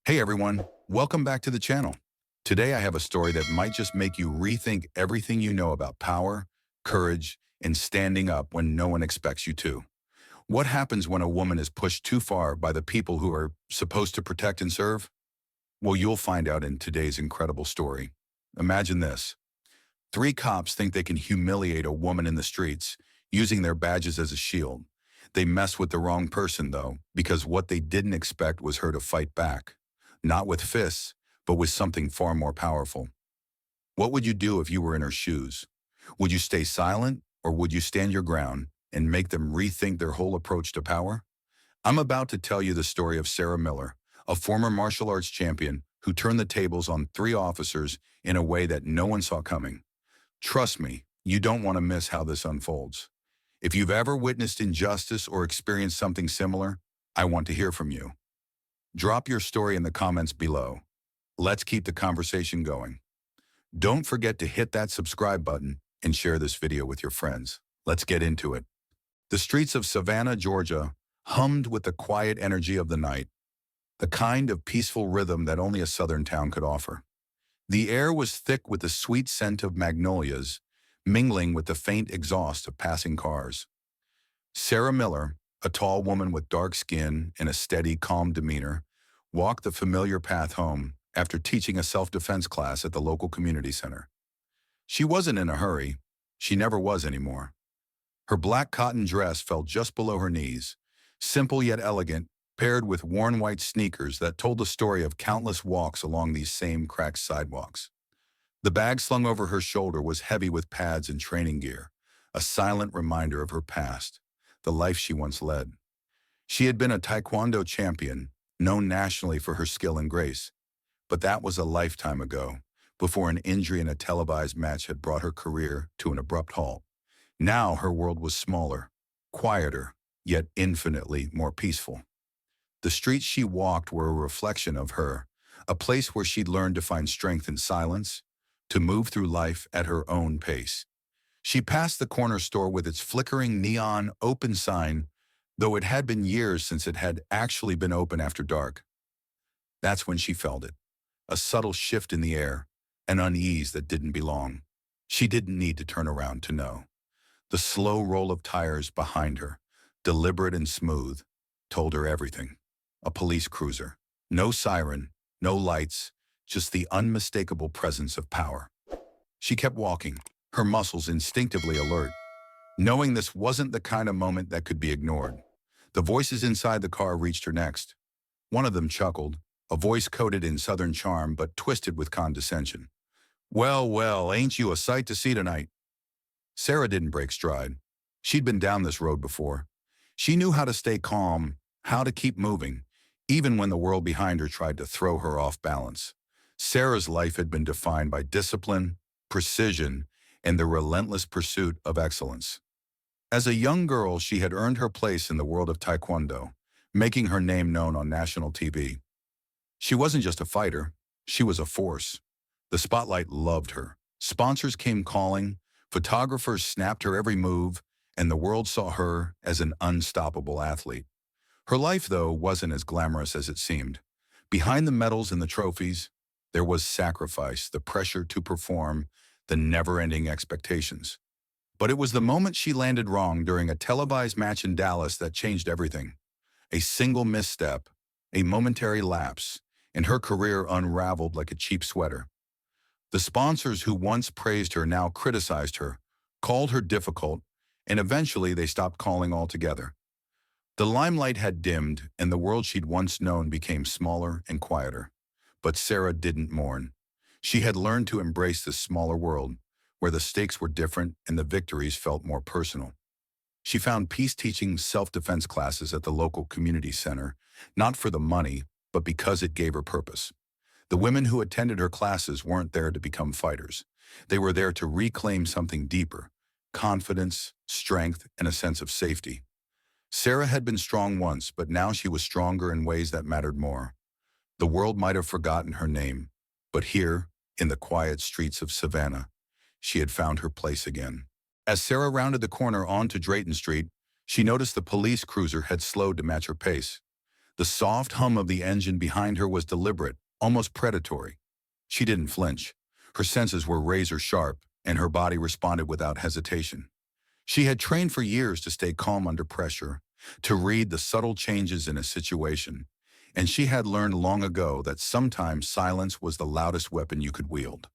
Hey everyone, welcome back to the channel. Today I have a story that might just make you rethink everything you know about power, courage, and standing up when no one expects you to. What happens when a woman is pushed too far by the people who are supposed to protect and serve? Well, you'll find out in today's incredible story. Imagine this. Three cops think they can humiliate a woman in the streets, using their badges as a shield. They mess with the wrong person, though, because what they didn't expect was her to fight back. Not with fists, but with something far more powerful. What would you do if you were in her shoes? Would you stay silent, or would you stand your ground and make them rethink their whole approach to power? I'm about to tell you the story of Sarah Miller, a former martial arts champion who turned the tables on three officers in a way that no one saw coming. Trust me, you don't want to miss how this unfolds. If you've ever witnessed injustice or experienced something similar, I want to hear from you. Drop your story in the comments below. Let's keep the conversation going. Don't forget to hit that subscribe button and share this video with your friends. Let's get into it. The streets of Savannah, Georgia, hummed with the quiet energy of the night, the kind of peaceful rhythm that only a southern town could offer. The air was thick with the sweet scent of magnolias, mingling with the faint exhaust of passing cars. Sarah Miller, a tall woman with dark skin and a steady, calm demeanor, walked the familiar path home after teaching a self-defense class at the local community center. She wasn't in a hurry. She never was anymore. Her black cotton dress fell just below her knees, simple yet elegant, paired with worn white sneakers that told the story of countless walks along these same cracked sidewalks. The bag slung over her shoulder was heavy with pads and training gear, a silent reminder of her past, the life she once led. She had been a taekwondo champion, known nationally for her skill and grace, but that was a lifetime ago, before an injury in a televised match had brought her career to an abrupt halt. Now her world was smaller, quieter, yet infinitely more peaceful. The streets she walked were a reflection of her, a place where she'd learned to find strength in silence, to move through life at her own pace. She passed the corner store with its flickering neon open sign, though it had been years since it had actually been open after dark. That's when she felt it, a subtle shift in the air, an unease that didn't belong. She didn't need to turn around to know. The slow roll of tires behind her, deliberate and smooth, told her everything. A police cruiser. No siren, no lights, just the unmistakable presence of power. She kept walking, her muscles instinctively alert, knowing this wasn't the kind of moment that could be ignored. The voices inside the car reached her next. One of them chuckled, a voice coated in southern charm but twisted with condescension. "Well, well, ain't you a sight to see tonight?" Sarah didn't break stride. She'd been down this road before. She knew how to stay calm, how to keep moving, even when the world behind her tried to throw her off balance. Sarah's life had been defined by discipline, precision, and the relentless pursuit of excellence. As a young girl, she had earned her place in the world of taekwondo, making her name known on national TV. She wasn't just a fighter, she was a force. The spotlight loved her. Sponsors came calling, photographers snapped her every move, and the world saw her as an unstoppable athlete. Her life, though, wasn't as glamorous as it seemed. Behind the medals and the trophies, there was sacrifice, the pressure to perform, the never-ending expectations. But it was the moment she landed wrong during a televised match in Dallas that changed everything. A single misstep, a momentary lapse, and her career unraveled like a cheap sweater. The sponsors who once praised her now criticized her, called her difficult, and eventually they stopped calling altogether. The limelight had dimmed, and the world she'd once known became smaller and quieter. But Sarah didn't mourn. She had learned to embrace this smaller world, where the stakes were different and the victories felt more personal. She found peace teaching self-defense classes at the local community center, not for the money, but because it gave her purpose. The women who attended her classes weren't there to become fighters. They were there to reclaim something deeper: confidence, strength, and a sense of safety. Sarah had been strong once, but now she was stronger in ways that mattered more. The world might have forgotten her name, but here, in the quiet streets of Savannah, she had found her place again. As Sarah rounded the corner onto Drayton Street, she noticed the police cruiser had slowed to match her pace. The soft hum of the engine behind her was deliberate, almost predatory. She didn't flinch. Her senses were razor sharp, and her body responded without hesitation. She had trained for years to stay calm under pressure, to read the subtle changes in a situation, and she had learned long ago that sometimes silence was the loudest weapon you could wield.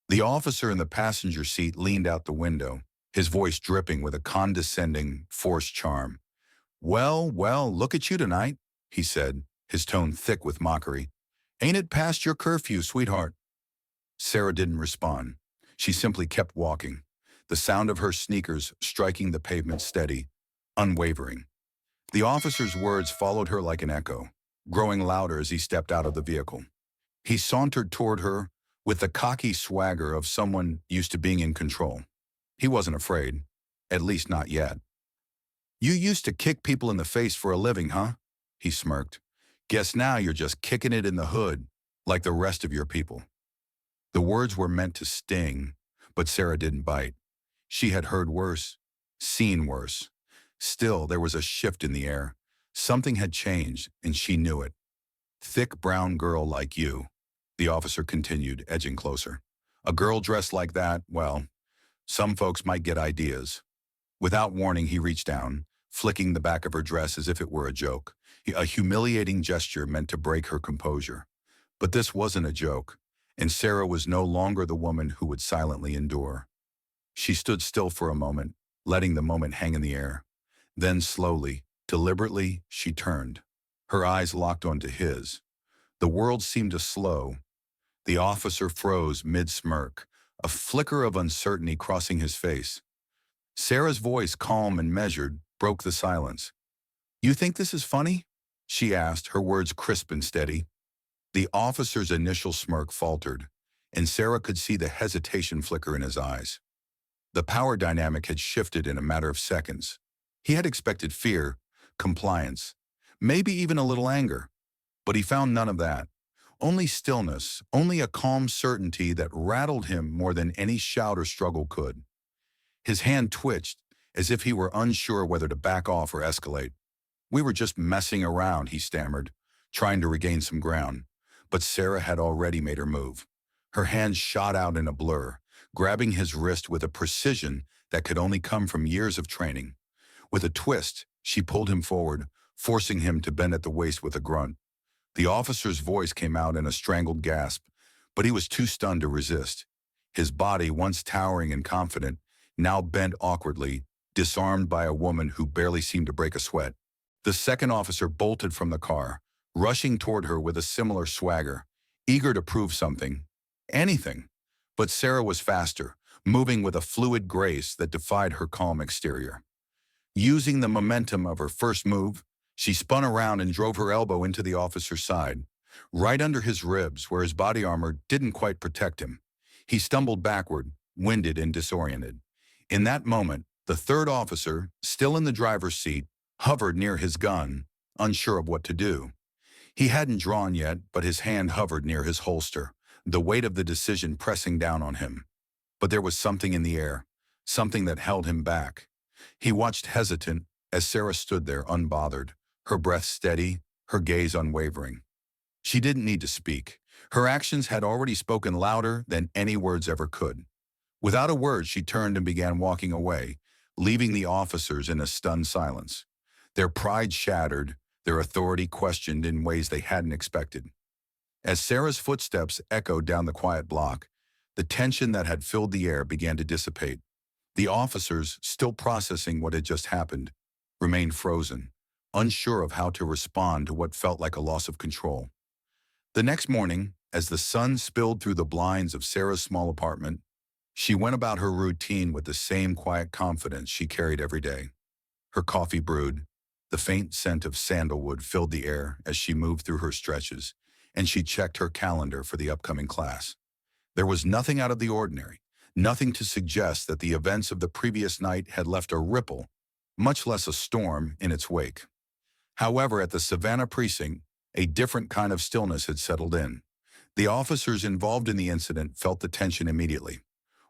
The officer in the passenger seat leaned out the window, his voice dripping with a condescending, forced charm. "Well, well, look at you tonight," he said, his tone thick with mockery. "Ain't it past your curfew, sweetheart?" Sarah didn't respond. She simply kept walking, the sound of her sneakers striking the pavement steady, unwavering. The officer's words followed her like an echo, growing louder as he stepped out of the vehicle. He sauntered toward her with the cocky swagger of someone used to being in control. He wasn't afraid, at least not yet. "You used to kick people in the face for a living, huh?" he smirked. "Guess now you're just kicking it in the hood, like the rest of your people." The words were meant to sting, but Sarah didn't bite. She had heard worse, seen worse. Still, there was a shift in the air. Something had changed, and she knew it. "Thick brown girl like you," the officer continued, edging closer. "A girl dressed like that, well, some folks might get ideas." Without warning, he reached down, flicking the back of her dress as if it were a joke, a humiliating gesture meant to break her composure. But this wasn't a joke, and Sarah was no longer the woman who would silently endure. She stood still for a moment, letting the moment hang in the air. Then slowly, deliberately, she turned. Her eyes locked onto his. The world seemed to slow. The officer froze mid-smirk, a flicker of uncertainty crossing his face. Sarah's voice, calm and measured, broke the silence. "You think this is funny?" she asked, her words crisp and steady. The officer's initial smirk faltered, and Sarah could see the hesitation flicker in his eyes. The power dynamic had shifted in a matter of seconds. He had expected fear, compliance, maybe even a little anger, but he found none of that. Only stillness, only a calm certainty that rattled him more than any shout or struggle could. His hand twitched, as if he were unsure whether to back off or escalate. "We were just messing around," he stammered, trying to regain some ground. But Sarah had already made her move. Her hand shot out in a blur, grabbing his wrist with a precision that could only come from years of training. With a twist, she pulled him forward, forcing him to bend at the waist with a grunt. The officer's voice came out in a strangled gasp, but he was too stunned to resist. His body, once towering and confident, now bent awkwardly, disarmed by a woman who barely seemed to break a sweat. The second officer bolted from the car, rushing toward her with a similar swagger, eager to prove something, anything. But Sarah was faster, moving with a fluid grace that defied her calm exterior. Using the momentum of her first move, she spun around and drove her elbow into the officer's side, right under his ribs where his body armor didn't quite protect him. He stumbled backward, winded and disoriented. In that moment, the third officer, still in the driver's seat, hovered near his gun, unsure of what to do. He hadn't drawn yet, but his hand hovered near his holster, the weight of the decision pressing down on him. But there was something in the air, something that held him back. He watched hesitant as Sarah stood there unbothered, her breath steady, her gaze unwavering. She didn't need to speak. Her actions had already spoken louder than any words ever could. Without a word, she turned and began walking away, leaving the officers in a stunned silence. Their pride shattered, their authority questioned in ways they hadn't expected. As Sarah's footsteps echoed down the quiet block, the tension that had filled the air began to dissipate. The officers, still processing what had just happened, remained frozen, unsure of how to respond to what felt like a loss of control. The next morning, as the sun spilled through the blinds of Sarah's small apartment, she went about her routine with the same quiet confidence she carried every day. Her coffee brewed, the faint scent of sandalwood filled the air as she moved through her stretches, and she checked her calendar for the upcoming class. There was nothing out of the ordinary, nothing to suggest that the events of the previous night had left a ripple, much less a storm, in its wake. However, at the Savannah precinct, a different kind of stillness had settled in. The officers involved in the incident felt the tension immediately.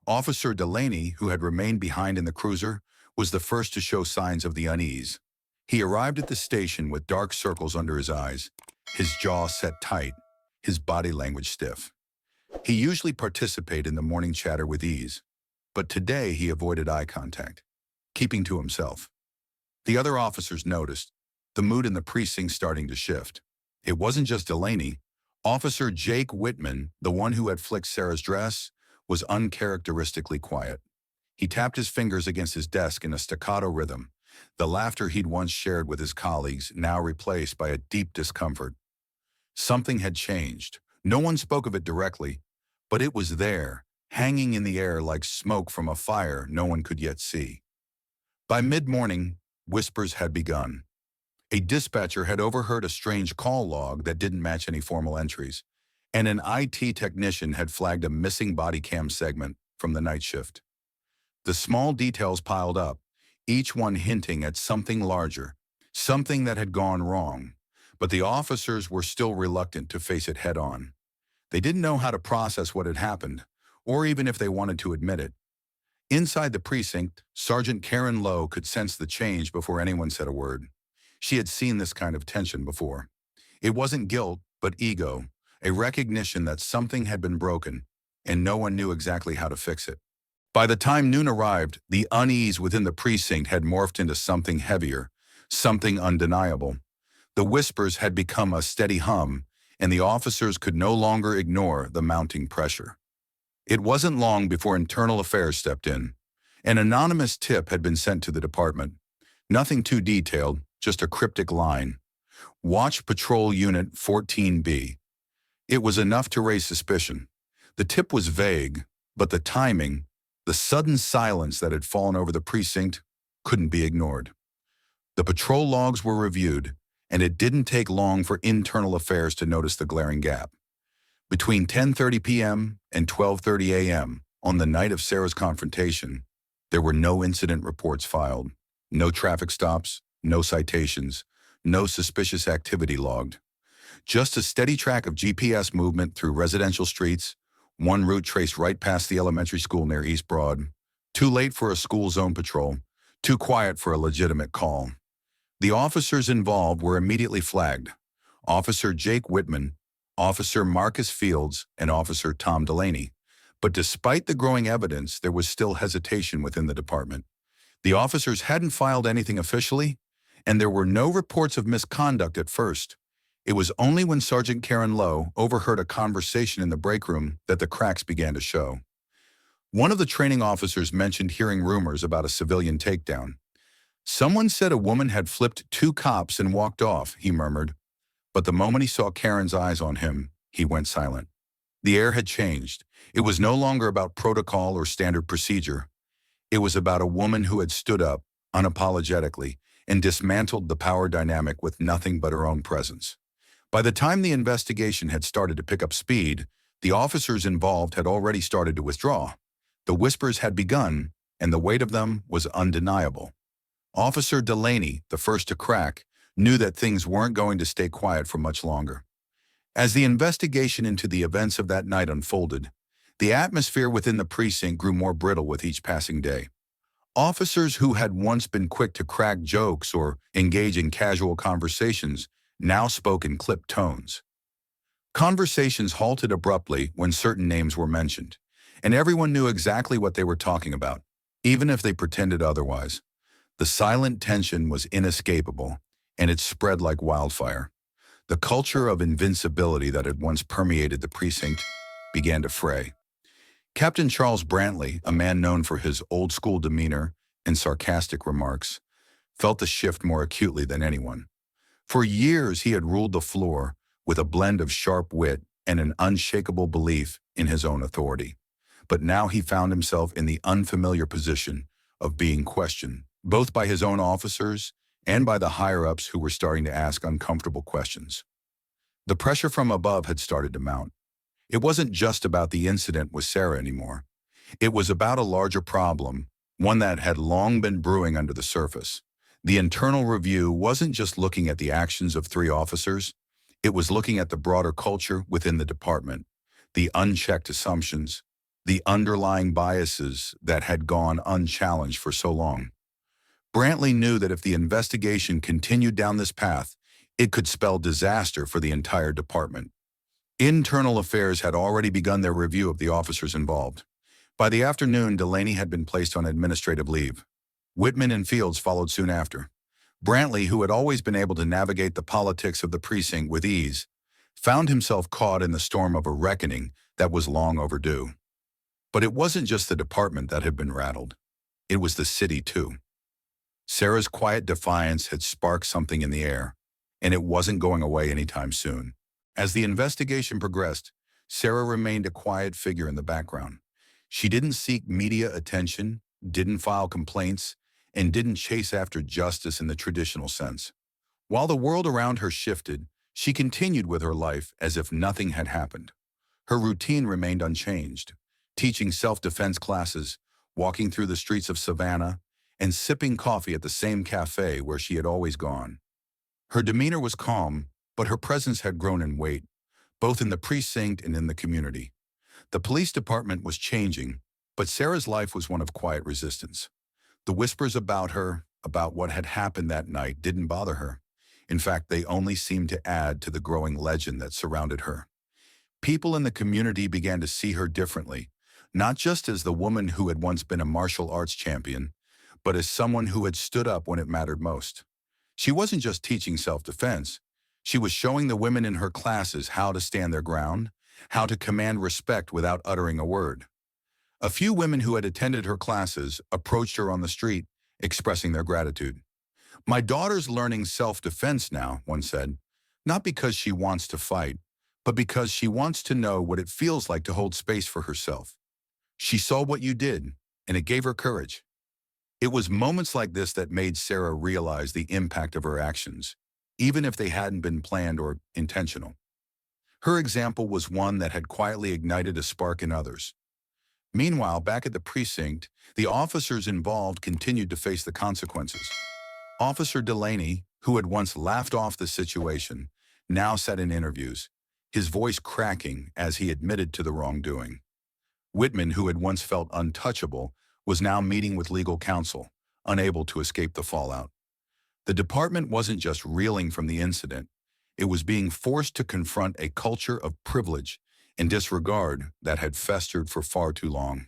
Officer Delaney, who had remained behind in the cruiser, was the first to show signs of the unease. He arrived at the station with dark circles under his eyes, his jaw set tight, his body language stiff. He usually participated in the morning chatter with ease, but today he avoided eye contact, keeping to himself. The other officers noticed, the mood in the precinct starting to shift. It wasn't just Delaney. Officer Jake Whitman, the one who had flicked Sarah's dress, was uncharacteristically quiet. He tapped his fingers against his desk in a staccato rhythm, the laughter he'd once shared with his colleagues now replaced by a deep discomfort. Something had changed. No one spoke of it directly, but it was there, hanging in the air like smoke from a fire no one could yet see. By mid-morning, whispers had begun. A dispatcher had overheard a strange call log that didn't match any formal entries, and an IT technician had flagged a missing body cam segment from the night shift. The small details piled up, each one hinting at something larger, something that had gone wrong, but the officers were still reluctant to face it head-on. They didn't know how to process what had happened, or even if they wanted to admit it. Inside the precinct, Sergeant Karen Lowe could sense the change before anyone said a word. She had seen this kind of tension before. It wasn't guilt, but ego, a recognition that something had been broken, and no one knew exactly how to fix it. By the time noon arrived, the unease within the precinct had morphed into something heavier, something undeniable. The whispers had become a steady hum, and the officers could no longer ignore the mounting pressure. It wasn't long before Internal Affairs stepped in. An anonymous tip had been sent to the department. Nothing too detailed, just a cryptic line. Watch Patrol Unit 14B. It was enough to raise suspicion. The tip was vague, but the timing, the sudden silence that had fallen over the precinct, couldn't be ignored. The patrol logs were reviewed, and it didn't take long for Internal Affairs to notice the glaring gap. Between 10:30 p.m. and 12:30 a.m. on the night of Sarah's confrontation, there were no incident reports filed, no traffic stops, no citations, no suspicious activity logged. Just a steady track of GPS movement through residential streets, one route traced right past the elementary school near East Broad. Too late for a school zone patrol, too quiet for a legitimate call. The officers involved were immediately flagged. Officer Jake Whitman, Officer Marcus Fields, and Officer Tom Delaney. But despite the growing evidence, there was still hesitation within the department. The officers hadn't filed anything officially, and there were no reports of misconduct at first. It was only when Sergeant Karen Lowe overheard a conversation in the break room that the cracks began to show. One of the training officers mentioned hearing rumors about a civilian takedown. Someone said a woman had flipped 2 cops and walked off, he murmured. But the moment he saw Karen's eyes on him, he went silent. The air had changed. It was no longer about protocol or standard procedure. It was about a woman who had stood up, unapologetically, and dismantled the power dynamic with nothing but her own presence. By the time the investigation had started to pick up speed, the officers involved had already started to withdraw. The whispers had begun, and the weight of them was undeniable. Officer Delaney, the first to crack, knew that things weren't going to stay quiet for much longer. As the investigation into the events of that night unfolded, the atmosphere within the precinct grew more brittle with each passing day. Officers who had once been quick to crack jokes or engage in casual conversations now spoke in clipped tones. Conversations halted abruptly when certain names were mentioned, and everyone knew exactly what they were talking about, even if they pretended otherwise. The silent tension was inescapable, and it spread like wildfire. The culture of invincibility that had once permeated the precinct began to fray. Captain Charles Brantley, a man known for his old-school demeanor and sarcastic remarks, felt the shift more acutely than anyone. For years, he had ruled the floor with a blend of sharp wit and an unshakable belief in his own authority. But now he found himself in the unfamiliar position of being questioned, both by his own officers and by the higher-ups who were starting to ask uncomfortable questions. The pressure from above had started to mount. It wasn't just about the incident with Sarah anymore. It was about a larger problem, one that had long been brewing under the surface. The internal review wasn't just looking at the actions of 3 officers. It was looking at the broader culture within the department, the unchecked assumptions, the underlying biases that had gone unchallenged for so long. Brantley knew that if the investigation continued down this path, it could spell disaster for the entire department. Internal Affairs had already begun their review of the officers involved. By the afternoon, Delaney had been placed on administrative leave. Whitman and Fields followed soon after. Brantley, who had always been able to navigate the politics of the precinct with ease, found himself caught in the storm of a reckoning that was long overdue. But it wasn't just the department that had been rattled. It was the city, too. Sarah's quiet defiance had sparked something in the air, and it wasn't going away anytime soon. As the investigation progressed, Sarah remained a quiet figure in the background. She didn't seek media attention, didn't file complaints, and didn't chase after justice in the traditional sense. While the world around her shifted, she continued with her life as if nothing had happened. Her routine remained unchanged, teaching self-defense classes, walking through the streets of Savannah, and sipping coffee at the same cafe where she had always gone. Her demeanor was calm, but her presence had grown in weight, both in the precinct and in the community. The police department was changing, but Sarah's life was one of quiet resistance. The whispers about her, about what had happened that night, didn't bother her. In fact, they only seemed to add to the growing legend that surrounded her. People in the community began to see her differently, not just as the woman who had once been a martial arts champion, but as someone who had stood up when it mattered most. She wasn't just teaching self-defense. She was showing the women in her classes how to stand their ground, how to command respect without uttering a word. A few women who had attended her classes approached her on the street, expressing their gratitude. "My daughter's learning self-defense now," one said, "not because she wants to fight, but because she wants to know what it feels like to hold space for herself. She saw what you did, and it gave her courage." It was moments like this that made Sarah realize the impact of her actions, even if they hadn't been planned or intentional. Her example was one that had quietly ignited a spark in others. Meanwhile, back at the precinct, the officers involved continued to face the consequences. Officer Delaney, who had once laughed off the situation, now sat in interviews, his voice cracking as he admitted to the wrongdoing. Whitman, who had once felt untouchable, was now meeting with legal counsel, unable to escape the fallout. The department wasn't just reeling from the incident. It was being forced to confront a culture of privilege and disregard that had festered for far too long.